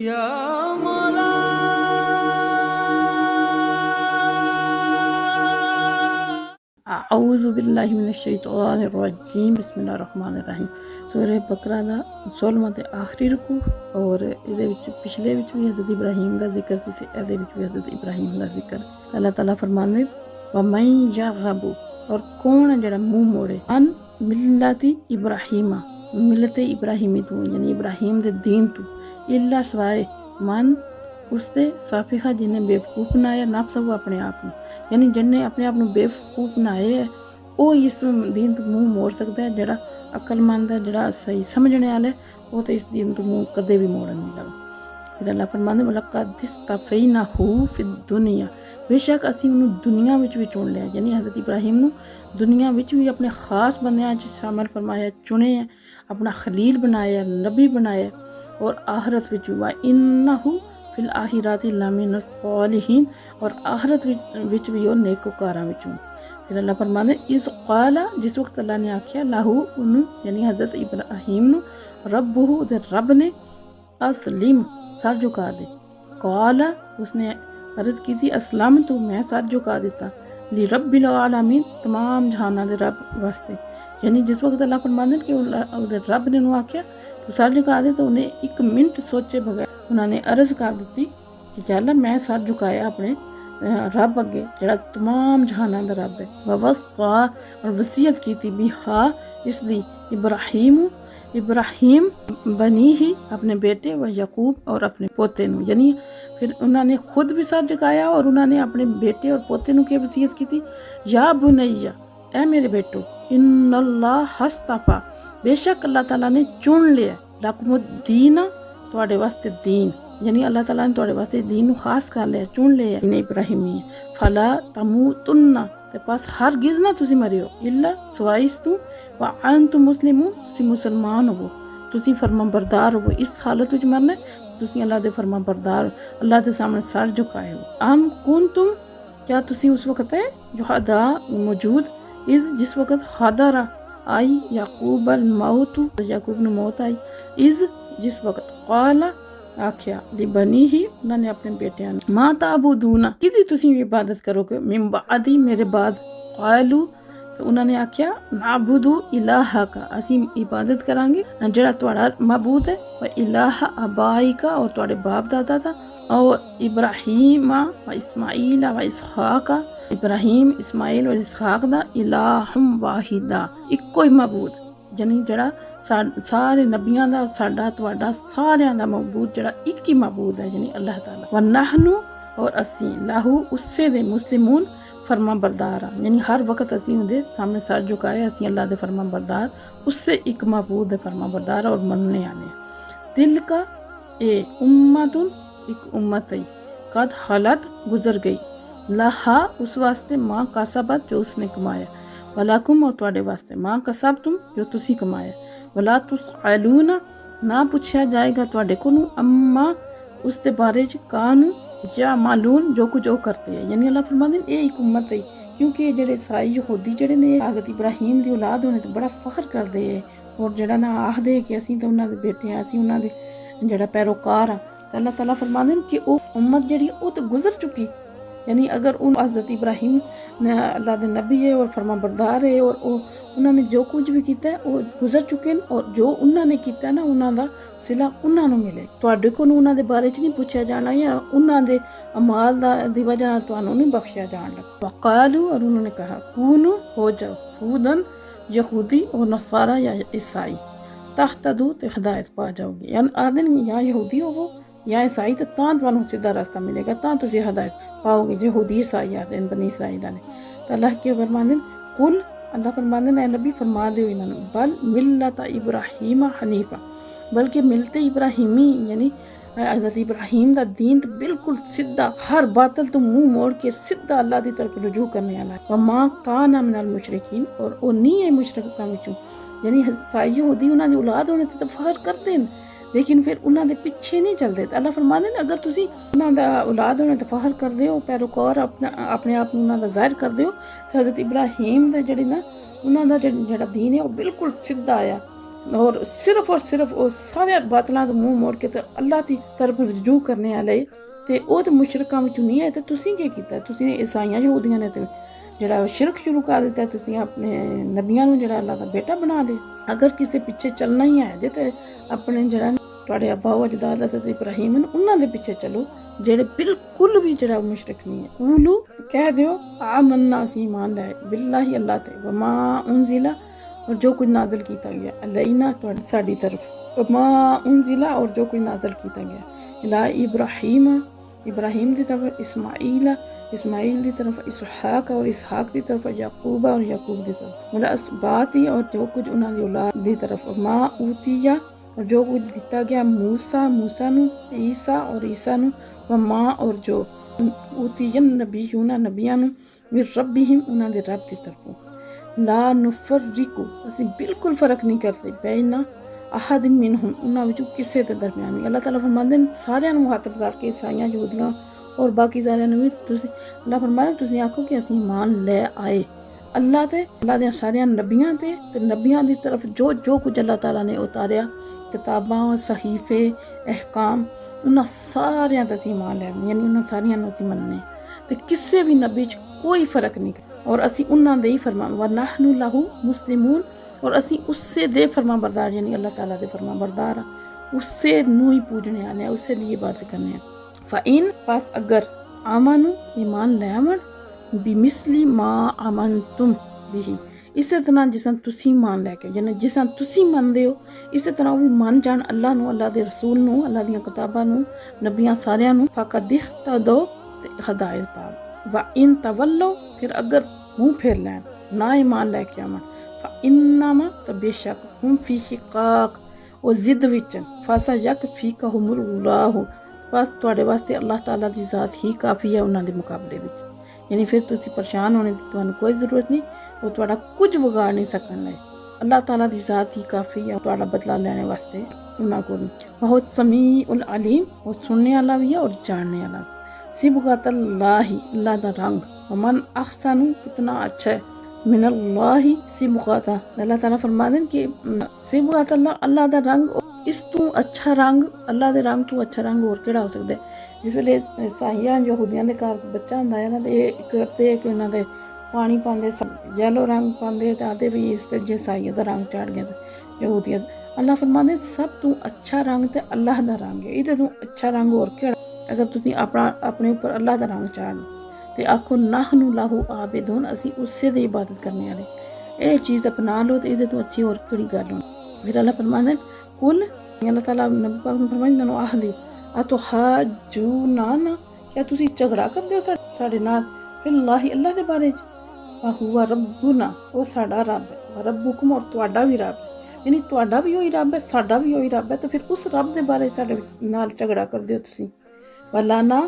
یا مولا اعوذ باللہ من الشیطان الرجیم بسم اللہ الرحمن الرحیم سورہ بقرہ دا 16واں تے آخری رکوع اور ਇਹਦੇ ਵਿੱਚ ਪਿਛਲੇ ਵਿੱਚ ਵੀ حضرت ابراہیم ਦਾ ਜ਼ਿਕਰ ਸੀ ਤੇ ਇਹਦੇ ਵਿੱਚ ਵੀ حضرت ابراہیم ਦਾ ਜ਼ਿਕਰ اللہ تعالیٰ فرماندے وَمَن يَرْغَبُ اور کون ہے جڑا منہ موڑے ان ملت ابراہیم ملت ابراہیمی تو یعنی ابراہیم دے دین تو الا سوائے من اس دے صافحہ جن نے بیوقوف بنایا نفس وہ اپنے آپ کو یعنی جن نے اپنے آپ بیوقوف بنائے ہے وہ اس دین تو منہ موڑ سکتا ہے جڑا عقل مند ہے جڑا صحیح سمجھنے والا ہے وہ تو اس دین تو منہ کدے بھی موڑن نہیں لگا پھر اللہ فرماندے وَلَقَدِ اسْتَفَيْنَاهُ فِي الدُّنْيَا بے شک اسی انہوں دنیا وچ بھی چن لیا یعنی حضرت ابراہیم نو دنیا وچ بھی اپنے خاص بندیاں وچ شامل فرمایا چنے ہیں اپنا خلیل بنایا نبی بنایا اور آخرت وچ وَإِنَّهُ فی الآخرات لمن الصالحین اور آخرت وچ بھی وہ نیکوکاراں وچوں پھر اللہ فرماندے اس قال جس وقت اللہ نے آکھیا لہو انہوں یعنی حضرت ابراہیم نو ربہ دے رب نے اسلم سر جھکا دے قال اس نے عرض کی تھی اسلام تو میں سر جھکا دیتا لی رب العالمین تمام جہاناں دے رب واسطے یعنی جس وقت اللہ فرماندے کہ رب نے انہوں آکھیا تو سر جھکا دے تو انہیں ایک منٹ سوچے بغیر انہوں نے عرض کر دیتی کہ اللہ میں سر جھکایا اپنے رب اگے جڑا تمام جہاناں دا رب ہے ووصا اور وصیت کی تھی بھی ہاں اس دی ابراہیم بنی ہی اپنے بیٹے و یعقوب اور اپنے پوتے نو یعنی پھر انہوں نے خود بھی سر جھکایا اور انہوں نے اپنے بیٹے اور پوتے نو کی وصیت کی تھی یا بنیہ اے میرے بیٹو ان اللہ اصطفیٰ بے شک اللہ تعالیٰ نے چن لیا لکم الدین تواڈے واسطے دین یعنی اللہ تعالیٰ نے تواڈے واسطے دین نو خاص کر لیا چن لیا ان ابراہیمی فلا تموتن تے پس ہرگز نہ تسی مرے ہو الا سوائے اس تو وانتم مسلمون تسی مسلمان ہو تسی فرما بردار ہو اس حالت وچ مرنا تسی اللہ دے فرما بردار اللہ دے سامنے سر جھکائے ہو ام کنتم کیا تسی اس وقت ہے جو حدا موجود اس جس وقت حاضر آئی یعقوب الموت یعقوب نے موت آئی اس جس وقت قال آکھیا لبنی ہی انہوں نے اپنے بیٹیاں ماں تعبدون کدی تسی عبادت کرو گے من بعدی میرے بعد قالو تو انہوں نے آکھیا نعبد الہک اسی عبادت کران گے جڑا تہاڈا معبود ہے و الہ ابائک اور تہاڈے باپ دادا دا اور ابراہیم و اسماعیل و اسحاق ابراہیم اسماعیل اور اسحاق دا الہ واحدہ ایک ہی معبود یعنی جڑا سارے نبیاں دا ساڈا تواڈا ساریاں دا معبود جڑا ایک ہی معبود ہے یعنی اللہ تعالی ونحن اور اسی لہو اس سے دے مسلمون فرما بردار یعنی ہر وقت اسی دے سامنے سر جھکائے اسی اللہ دے فرما بردار اس سے ایک معبود دے فرما بردار اور مننے آنے دل کا اے امت ایک امت ہے قد حالت گزر گئی لہا اس واسطے ماں کسبت جو اس نے کمایا ولاکم اور تواڈے واسطے ماں کسبتم جو تسی کمایا ولا تسألون نہ پوچھا جائے گا تواڈے کولوں اما اس دے بارے چ کانو یا معلوم جو کچھ وہ کرتے ہیں یعنی اللہ فرماندے اے ایک امت ہے کیونکہ یہ جڑے عیسائی یہودی جڑے نے حضرت ابراہیم دی اولاد ہونے تے بڑا فخر کردے ہیں اور جڑا نہ آکھدے کہ اسی تے انہاں دے بیٹے ہیں اسی انہاں دے جڑا پیروکار ہیں تے اللہ تعالیٰ فرماندے کہ او امت جڑی او تے گزر چکی یعنی اگر ان حضرت ابراہیم نے اللہ دے نبی ہے اور فرما بردار ہے اور انہوں نے جو کچھ بھی کیتا ہے وہ گزر چکے ہیں اور جو انہوں نے کیتا ہے نا انہوں دا صلہ انہوں نے ملے تواڈے کول انہوں دے بارے چ نہیں پوچھا جانا یا انہوں دے اعمال دی وجہ نال تانوں نہیں بخشیا جان لگا وقالو اور انہوں نے کہا کونو ہو جاؤ ہودن یہودی اور نصارى یا عیسائی تہتدوا تے ہدایت پا جاؤ گے یعنی آدن یا یہودی ہو یا عیسائی تو تانوں سیدھا راستہ ملے گا تاں تسی ہدایت پاؤ گے یہودی عیسائی آتے ہیں بنی اسرائیل نے تو اللہ کے فرماندے کل اللہ فرماندے اے نبی فرما دیو انہاں نوں بل ملت ابراہیم حنیفہ بلکہ ملت ابراہیمی یعنی حضرت ابراہیم دا دین بالکل سیدھا ہر باطل تو منہ موڑ کے سیدھا اللہ دی طرف رجوع کرنے والا ہے وما کان من المشرکین اور او نہیں ہے مشرکاں وچوں یعنی عیسائی یہودی انہاں دی اولاد ہونے تے فخر کرتے ہیں لیکن پھر انہاں دے پیچھے نہیں چلدے اللہ فرماندے نے اگر تسی انہاں دا اولاد ہونے تے فخر کردے ہو پیروکار اپنے آپ انہاں دا ظاہر کردے ہو تے حضرت ابراہیم دا جڑی نا انہاں دا جڑا دین ہے وہ بالکل سیدھا آیا اور صرف وہ سارے باطلاں تو منہ موڑ کے تے اللہ دی طرف رجوع کرنے والے تے او تے مشرکاں وچوں نہیں ہے تے تسی کی کیتا ہے؟ تسی عیسائیاں یہودیاں نے تے جڑا شرک شروع کر دیتا ہے، تسی اپنے نبیاں نو جڑا اللہ دا بیٹا بنا لے۔ اگر کسی پیچھے چلنا ہی ہے جے تے اپنے جڑا تواڈے ابا و اجداد حضرت ابراہیم انہاں دے پیچھے چلو جڑے بالکل بھی جڑا مشرک نہیں ہے۔ قولو کہہ دیو آمنا اسی ایمان لائے باللہ اللہ تے وما انزل اور جو کچھ نازل کیتا گیا علینا ساڈی طرف وما انزل اور جو کچھ نازل کیتا گیا الی ابراہیم دی طرف اسماعیل دی طرف اسحاق اور اسحاق دی طرف یعقوب اور یعقوب دی طرف والاسباط اور جو کچھ انہاں دی اولاد دی طرف ما اوتیا اور جو کچھ دیتا گیا موسیٰ نو عیسیٰ اور عیسیٰ نو وما اور جو اوتین نبیون نبیاں نو من ربہم انہاں دے رب دی طرفوں لا نفرقو اسی بالکل فرق نہیں کرتے بین احد منہم انہاں وچوں کسے دے درمیان بھی۔ اللہ تعالیٰ فرماندے سارے نوں مخاطب کر کے عیسائیاں یہودیاں اور باقی سارے نوں تسی اللہ فرماندے تسی آکھو کہ اسی ایمان لے آئے اللہ تے اللہ دے سارے نبیاں تے نبیاں دی طرف جو کچھ اللہ تعالیٰ نے اتاریا کتاباں صحیفے احکام انہاں ساریاں تے اسی ایمان لے یعنی انہاں ساریاں نوں تے مننے تے کسے بھی نبی وچ کوئی فرق نہیں اور اسی انہاں دے ہی فرمان ونحن لہ مسلمون اور اسی اس سے دے فرما بردار یعنی اللہ تعالیٰ دے فرما بردار اس سے نو ہی پوجنے آنے اس سے لیے بات کرنے ہیں۔ فَإِن پس اگر آمنو ایمان لے آمن بِمِثْلِ مَا آمَنْتُمْ بِهِ اسی طرح جساں تسی مان لے کے یعنی جساں تسی مان دے ہو اسی طرح وہ مان جان اللہ نو اللہ دے رسول نو اللہ دیاں کتاباں نو نبیاں ساریاں نو فَقَدِ اهْتَدَوْا تے ہدایت پا وَإِن تَوَلَّوْا پھر اگر منہ پھیر لین نہ ایمان لے کے آمن فَإِنَّمَا تو بے شک ہم فی شقاق او زد وچن فَسَيَكْفِيكَهُمُ اللَّهُ بس تواڈے واسطے اللہ تعالیٰ دی ذات ہی کافی ہے انہاں دے مقابلے وچ یعنی پھر تسی پریشان ہونے دی تانوں کوئی ضرورت نہیں وہ تواڈا کچھ بگاڑ نہیں سکن لے اللہ تعالیٰ دی ذات ہی کافی ہے تواڈا بدلہ لینے واسطے انہاں کول بہت سمیع العلیم اور سننے والا بھی ہے اور جاننے والا صبغۃ اللہ اللہ دا رنگ ومن احسن کتنا اچھا ہے من اللہ صبغۃ اللہ تعالیٰ فرماتے ہیں کہ صبغۃ اللہ دا رنگ اس تو اچھا رنگ اللہ دے رنگ تو اچھا رنگ اور کیڑا ہو سکتا ہے۔ جس ویلے عیسائیاں یہودیاں دے گھر بچہ ہوندا ہے نا تے کرتے کہ انہاں دے پانی پاندے یلو رنگ پاندے تے آدھے بھی اس تے عیسائیاں دا رنگ چڑھ گیا یہودیاں اللہ فرماندے سب تو اچھا رنگ تے اللہ دا رنگ ہے ایدے تو اچھا رنگ اور کیڑا اگر تسی اپنے اوپر اللہ دا رنگ چاڑ تے آکھو نحن لہ عابدون اسی اس سے دی عبادت کرنے والے اے چیز اپنا لو تے ایدے تو اچھی اور کیڑی گل ہونی۔ پھر اللہ فرماندے کل اللہ تعالیٰ نبی پاک نے فرمایا انہاں نوں آکھ دیو اتحاجوننا کیا تسی جھگڑا کردے ہو ساڈے نال فی اللہ دے بارے وَهُوَ رَبُّنَا وہ ساڈا رب ہے ربکم اور تواڈا بھی رب ہے یعنی تواڈا بھی وہی رب ہے ساڈا بھی وہی رب ہے تو پھر اس رب دے بارے ساڈے نال جھگڑا کردے ہو تسی وَلَنَا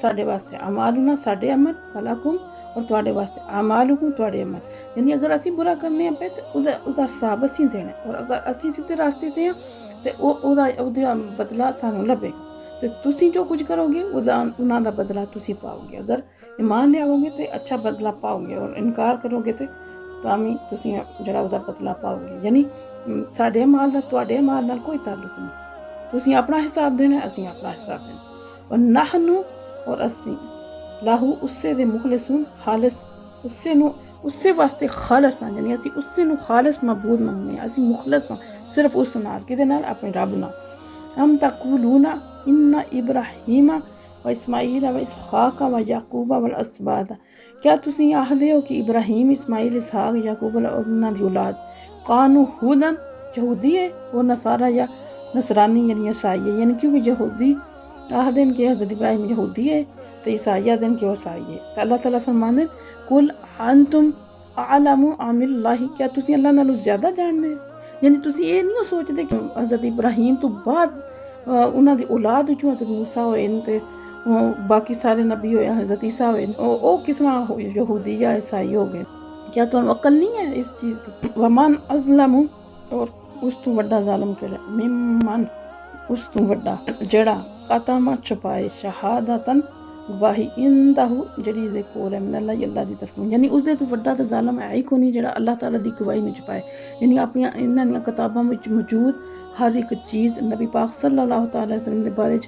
ساڈے واسطے اعمالنا ساڈے عمل وَلَکُم اور تواڈے واسطے اعمالکم تواڈے عمل یعنی اگر اسی برا کرنے ہیں پہ تو دا حساب اسی دینا اور اگر اسی سیدھے راستے تے ہیں تے او دا بدلہ سانوں لبے گا تے تسی جو کچھ کرو گے انہاں دا بدلہ تسی پاؤ گے اگر ایمان لے آؤ گے تے اچھا بدلہ پاؤ گے اور انکار کرو گے تے تاں تسی جڑا دا بدلہ پاؤ گے یعنی ساڈے اعمال دا تواڈے اعمال نال کوئی تعلق نہیں تسی اپنا حساب دینا اسی اپنا حساب دینا اور نحن اور اسی لاہو اس سے دے مخلصون خالص اس سے واسطے خالص ہیں یعنی اسی اس سے نو خالص معبود منگنے ہیں اسی مخلص ہیں صرف اس نال کدے نال اپنے رب نال ہم تقولون ان ابراہیم و اسماعیل و اسحاق و یعقوب والاسباط کیا تسی آخدے ہو کہ ابراہیم اسماعیل اسحاق یعقوب اور انہاں دی اولاد قانو ہودن یہودی ہے وہ نصارہ یا نصرانی یعنی عیسائی ہے یعنی کیونکہ یہودی آخدن کہ حضرت ابراہیم یہودی ہے تو عیسائی آخدن کہ وہ عیسائی ہے تو اللہ تعالیٰ فرماندے قل انتم اعلم ام اللہ کیا تسی اللہ نالوں زیادہ جان دے یعنی تسی یہ نہیں سوچ دے کہ حضرت ابراہیم تو بعد انہاں دی اولاد وچوں حضرت موسیٰ ہوئے تے باقی سارے نبی ہوئے حضرت عیسیٰ ہوئے او کس طرح یہودی یا عیسائی ہو گئے کیا تمہیں عقل نہیں ہے اس چیز کی ومن اظلم اور اس تو بڑا ظالم کیڑا ممن اس تو بڑا جڑا قاتم چھپائے شہادتن گواہی اندہو جڑی دے کول ہے من اللہ دی طرفوں، یعنی اس دے تو وڈا تے ظالم ہے ہی کوئی نہیں جڑا اللہ تعالیٰ دی گواہی نہیں چھپائے. یعنی اپنی انہاں دیاں کتاباں وچ موجود ہر ایک چیز نبی پاک صلی اللہ تعالی وسلم دے بارے چ،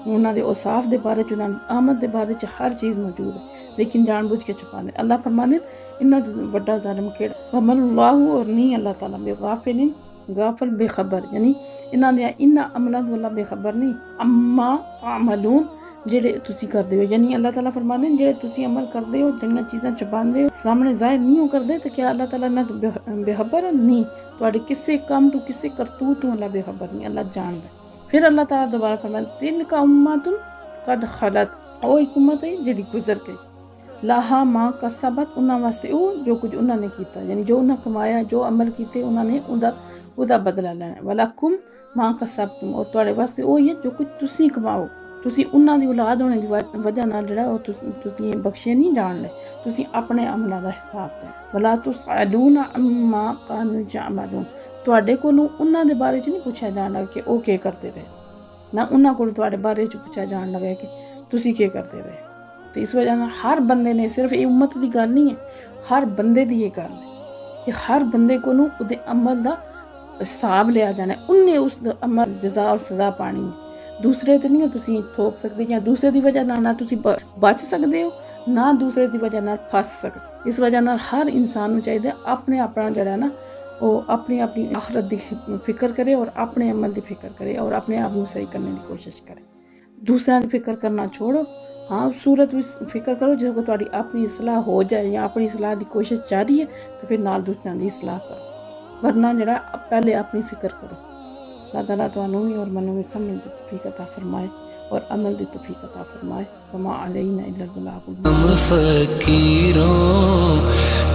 انہاں دے اوصاف دے بارے چ، انہاں دی آمد دے بارے چ ہر چیز موجود ہے، لیکن جان بوجھ کے چھپانے. اللہ فرمانے انہاں تو وڈا ظالم کیڑا، ومن اللہ اور نہیں اللہ تعالیٰ بے غافل غافل بے خبر، یعنی انہاں دیا انہاں عملاں تو اللہ بے خبر نہیں، اما تعملون جڑے تسی کردے ہو. یعنی اللہ تعالیٰ فرماندے ہیں جڑے تسی عمل کردے ہو، جڑیاں چیزاں چھپاندے ہو، سامنے ظاہر نہیں ہو کردے، تو کیا اللہ تعالیٰ نہ بے خبر ہے؟ نہیں، تواڈے کسے کام تو کسے کرتوت تو اللہ بے خبر نہیں، اللہ جاندا ہے. پھر اللہ تعالیٰ دوبارہ فرماندے تلک امۃ قد خلت، او ایک امت ہے جڑی گزر گئی، لاہا ما کسبت، انہاں واسطے او جو کچھ انہاں نے کیتا، یعنی جو انہاں کمایا، جو عمل کیتے انہاں نے ادا بدلہ لینا. وَلَكُمْ مَا كَسَبْتُمْ، اور تواڈے واسطے او ہے جو کچھ تسی کماؤ. تسی انہاں دی اولاد ہونے دی وجہ نال جڑا او تسی بخشے نہیں جان لے، تسی اپنے عملاں دا حساب دے. وَلَا تُسْأَلُونَ عَمَّا كَانُوا يَعْمَلُونَ، تواڈے کولوں انہاں دے بارے چ نہیں پوچھا جان لگا کہ او کی کرتے رہے، نہ انہاں کولوں تواڈے بارے چ پوچھا جان لگا کہ تسی کی کرتے رہے. تو اس وجہ نال ہر بندے نے، صرف یہ امت دی گل نہیں ہے، ہر بندے دی یہ گل ہے کہ ہر بندے کولوں اودے عمل دا حساب لیا جانا ہے، انہیں اس عمل جزا اور سزا پانی ہے. دوسرے تے نہیں تسی تھوپ سکتے، یا دوسرے دی وجہ نہ تسی بچ سکتے ہو، نہ دوسرے دی وجہ نال پھس سکتے. اس وجہ نال ہر انسان نو چاہیے اپنے اپنا جڑا ہے نا وہ اپنی آخرت دی فکر کرے اور اپنے عمل دی فکر کرے اور اپنے آپ کو صحیح کرنے دی کوشش کرے. دوسرے دی فکر کرنا چھوڑو، ہاں اس صورت بھی فکر کرو جس کو تہاڈی اپنی اصلاح ہو جائے یا اپنی اصلاح دی کوشش جاری ہے تو پھر نال دوسرے دی اصلاح کرو، ورنہ جڑا پہلے اپنی فکر کرو. اللہ تعالیٰ تانوں بھی اور منوں بھی سمجھ دی توفیق عطا فرمائے اور عمل دی توفیق عطا فرمائے. وما علینا الا البلاغ المبین. ہم فقیروں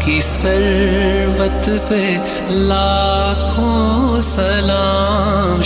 کی ثروت پہ لاکھوں سلام.